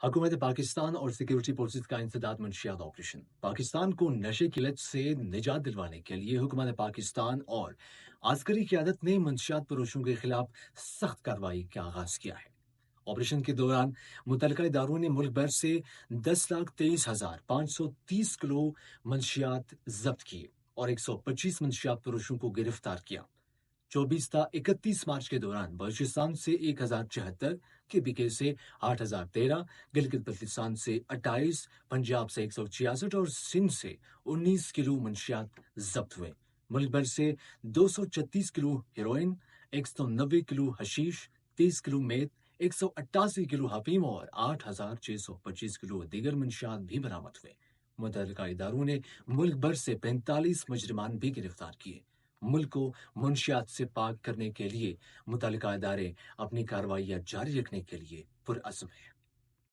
حکومت پاکستان اور security forces کا انسداد منشیات آپریشن پاکستان کو نشے کی لت سے نجات دلوانے کے لیے حکومت پاکستان اور عسکری قیادت نے منشیات فروشوں کے خلاف سخت کارروائی کا آغاز کیا ہے۔ آپریشن کے دوران متعلقہ اداروں نے ملک بھر سے 10,23,530 کلو منشیات ضبط کیے اور 125 منشیات فروشوں کو گرفتار کیا۔ 24 تا 31 مارچ کے دوران بلوچستان سے 1074، KPK سے 8,013، گلگت بلتستان سے 28، پنجاب سے 166 اور سندھ سے 19 کلو منشیات ضبط ہوئے۔ ملک بھر سے 236 کلو ہیروئن، 190 کلو حشیش، 30 کلو میت، 188 کلو حفیم اور 8,625 کلو دیگر منشیات بھی برآمد ہوئے۔ متعلقہ اداروں نے ملک بھر سے 45 مجرمان بھی گرفتار کیے۔ ملک کو منشیات سے پاک کرنے کے لیے متعلقہ ادارے اپنی کارروائیاں جاری رکھنے کے لیے پرعزم ہیں۔